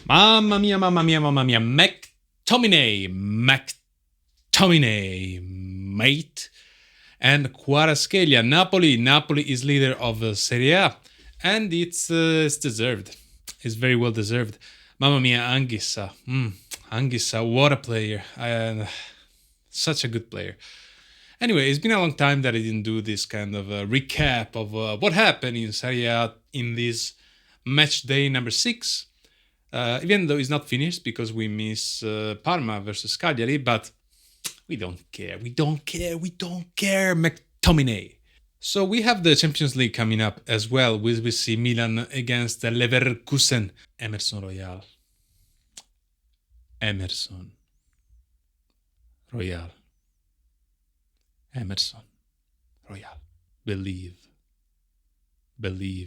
Mamma mia, mamma mia, mamma mia. McTominay, mate. And Kvaratskhelia, Napoli. Napoli is leader of Serie A. And it's deserved. It's very well deserved. Mamma mia, Anguissa. Anguissa, what a player. Such a good player. Anyway, it's been a long time that I didn't do this kind of recap of what happened in Serie A in this match day number 6. Even though it's not finished because we miss Parma versus Cagliari, but we don't care. We don't care, McTominay. So we have the Champions League coming up as well. We see Milan against Leverkusen. Emerson Royal. Emerson Royal. Emerson Royal. Believe,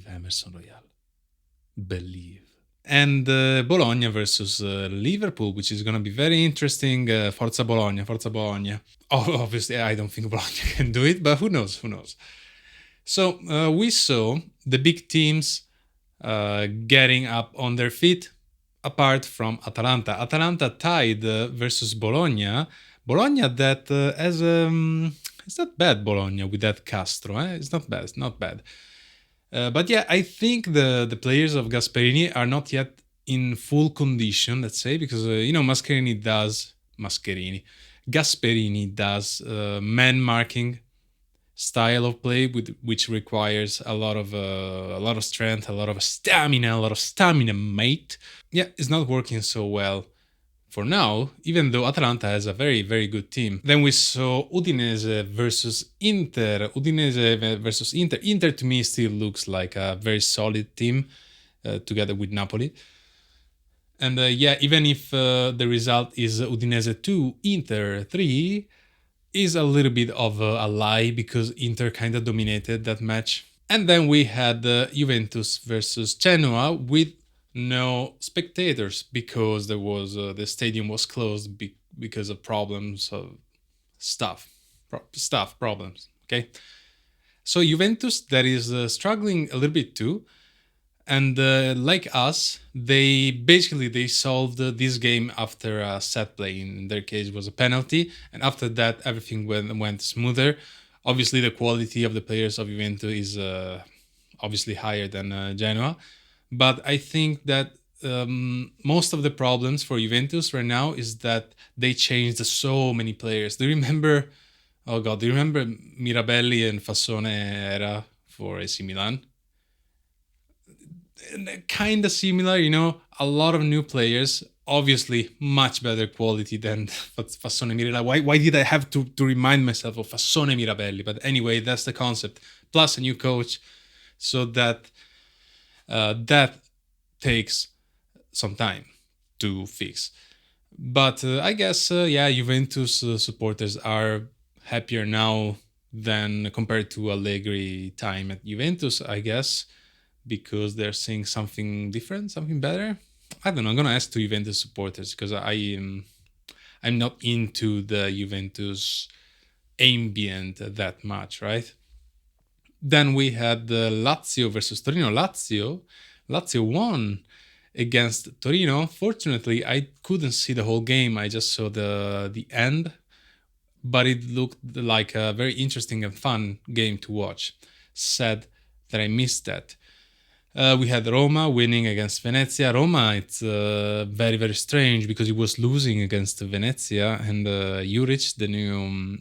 Emerson Royal. Believe. And Bologna versus Liverpool, which is going to be very interesting. Forza Bologna, Forza Bologna. Oh, obviously, I don't think Bologna can do it, but who knows? So we saw the big teams getting up on their feet, apart from Atalanta. Atalanta tied versus Bologna. Bologna that has it's not bad. Bologna with that Castro, it's not bad. But yeah, I think the players of Gasperini are not yet in full condition, let's say, because Gasperini does man marking style of play which requires a lot of strength, a lot of stamina, mate. Yeah, it's not working so well for now, even though Atalanta has a very, very good team. Then we saw Udinese versus Inter. Inter to me still looks like a very solid team together with Napoli. And even if the result is Udinese 2, Inter 3, is a little bit of a lie because Inter kind of dominated that match. And then we had Juventus versus Genoa with no spectators because there was the stadium was closed because of problems of problems. Okay, so Juventus that is struggling a little bit too, and like us, they solved this game after a set play. In their case, was a penalty, and after that, everything went smoother. Obviously, the quality of the players of Juventus is obviously higher than Genoa. But I think that most of the problems for Juventus right now is that they changed so many players. Do you remember? Oh God, do you remember Mirabelli and Fassone era for AC Milan? Kind of similar, a lot of new players. Obviously, much better quality than Fassone Mirabelli. Why did I have to remind myself of Fassone Mirabelli? But anyway, that's the concept. Plus a new coach, so that takes some time to fix. But I guess, Juventus supporters are happier now than compared to Allegri time at Juventus, I guess, because they're seeing something different, something better. I don't know. I'm gonna ask to Juventus supporters because I'm not into the Juventus ambient that much, right? Then we had the Lazio versus Torino. Lazio won against Torino. Fortunately, I couldn't see the whole game. I just saw the end, but it looked like a very interesting and fun game to watch. Sad that I missed that. We had Roma winning against Venezia. Roma, it's very, very strange because he was losing against Venezia, and Juric,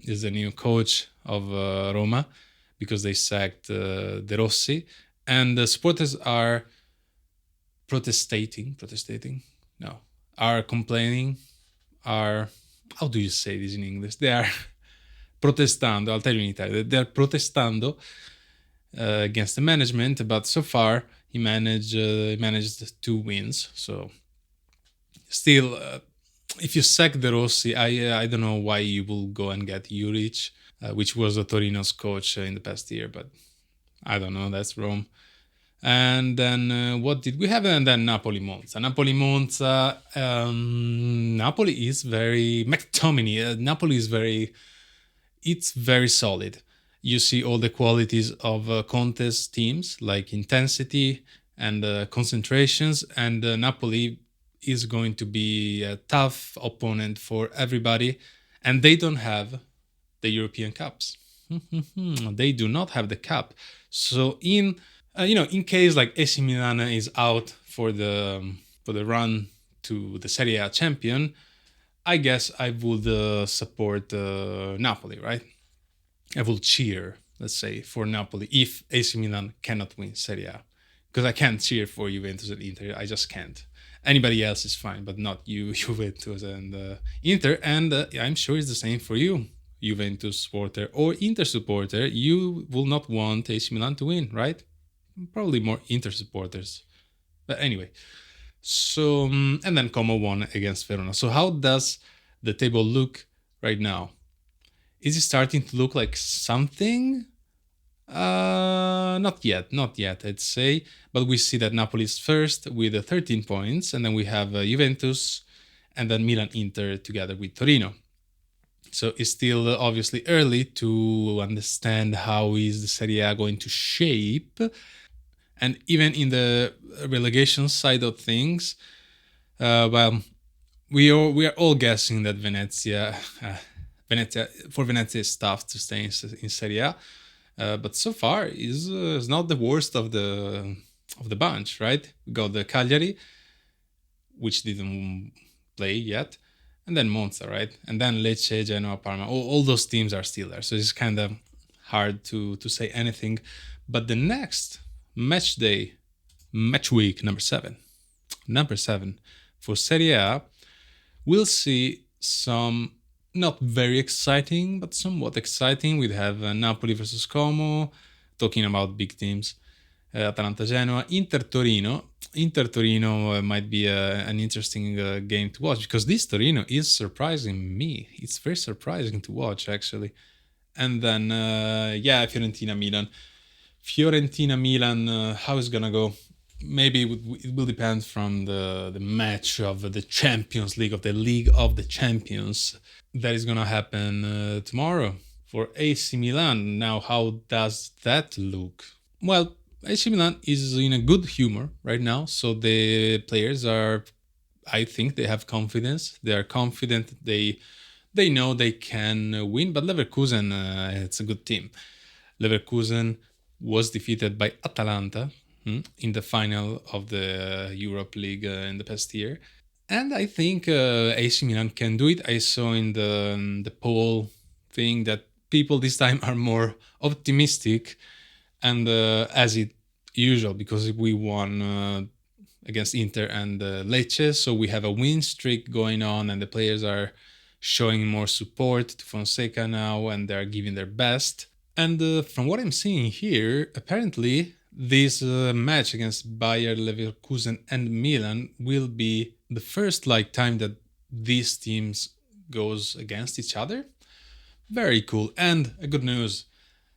is the new coach of Roma, because they sacked De Rossi, and the supporters are complaining, how do you say this in English? They are protestando, I'll tell you in Italian, they're protestando against the management, but so far he managed 2 wins, so still, if you sack De Rossi, I don't know why you will go and get Juric, which was a Torino's coach in the past year, but I don't know, that's Rome. And then what did we have? And then Napoli Monza. Napoli is very McTominay. Napoli is it's very solid. You see all the qualities of Conte's teams, like intensity and concentrations, and Napoli is going to be a tough opponent for everybody, and they don't have the European Cups. They do not have the cup. So in case like AC Milan is out for the run to the Serie A champion, I guess I would support Napoli, right? I will cheer, let's say, for Napoli if AC Milan cannot win Serie A, because I can't cheer for Juventus and Inter. I just can't. Anybody else is fine, but not you, Juventus and Inter. And I'm sure it's the same for you, Juventus supporter or Inter supporter. You will not want AC Milan to win, right? Probably more Inter supporters. But anyway, so and then Como won against Verona. So how does the table look right now? Is it starting to look like something? Not yet, I'd say. But we see that Napoli is first with 13 points, and then we have Juventus, and then Milan Inter together with Torino. So it's still obviously early to understand how is the Serie A going to shape. And even in the relegation side of things, well, we are all guessing that Venezia is tough to stay in Serie A, but so far is not the worst of the bunch, right? We got the Cagliari, which didn't play yet, and then Monza, right? And then Lecce, Genoa, Parma. All those teams are still there, so it's kind of hard to say anything. But the next match day, match week number seven for Serie A, we'll see some not very exciting, but somewhat exciting. We have Napoli versus Como, talking about big teams. Atalanta Genoa, Inter Torino. Inter Torino might be an interesting game to watch because this Torino is surprising me. It's very surprising to watch, actually. And then, Fiorentina Milan. Fiorentina Milan, how is gonna go? Maybe it will depend from the match of the Champions League, of the League of the Champions that is gonna happen tomorrow for AC Milan. Now, how does that look? Well, AC Milan is in a good humor right now, so the players are, I think, they have confidence. They are confident. They know they can win. But Leverkusen, it's a good team. Leverkusen was defeated by Atalanta in the final of the Europe League in the past year. And I think AC Milan can do it. I saw in the poll thing that people this time are more optimistic, and as it usual, because we won against Inter and Lecce, so we have a win streak going on, and the players are showing more support to Fonseca now, and they're giving their best. And from what I'm seeing here, apparently this match against Bayer Leverkusen and Milan will be the first time that these teams goes against each other. Very cool. And good news,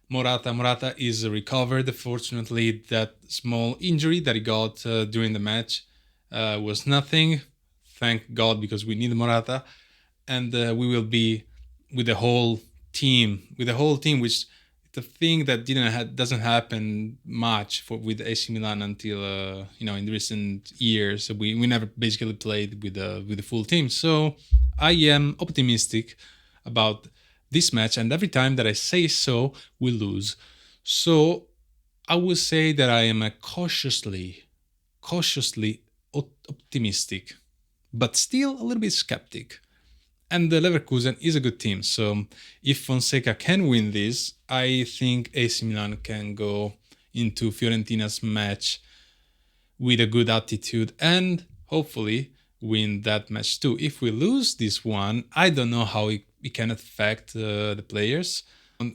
Morata is recovered. Fortunately, that small injury that he got during the match was nothing. Thank God, because we need Morata. And we will be with the whole team, which the thing that doesn't happen much with AC Milan until in recent years. We never basically played with the full team. So I am optimistic about this match, and every time that I say so, we lose. So I would say that I am a cautiously optimistic, but still a little bit skeptic. And the Leverkusen is a good team, so if Fonseca can win this, I think AC Milan can go into Fiorentina's match with a good attitude and hopefully win that match too. If we lose this one, I don't know how it can affect the players.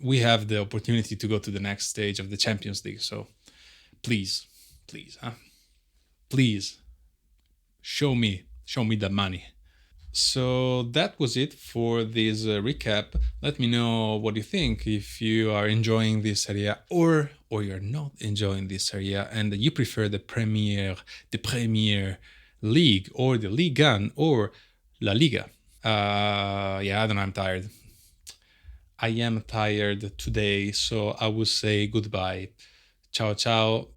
We have the opportunity to go to the next stage of the Champions League, so please, please, show me the money. So that was it for this recap. Let me know what you think, if you are enjoying this area or you're not enjoying this area and you prefer the Premier League or the Ligue 1 or La Liga. I don't know, I'm tired. I am tired today, so I will say goodbye. Ciao ciao.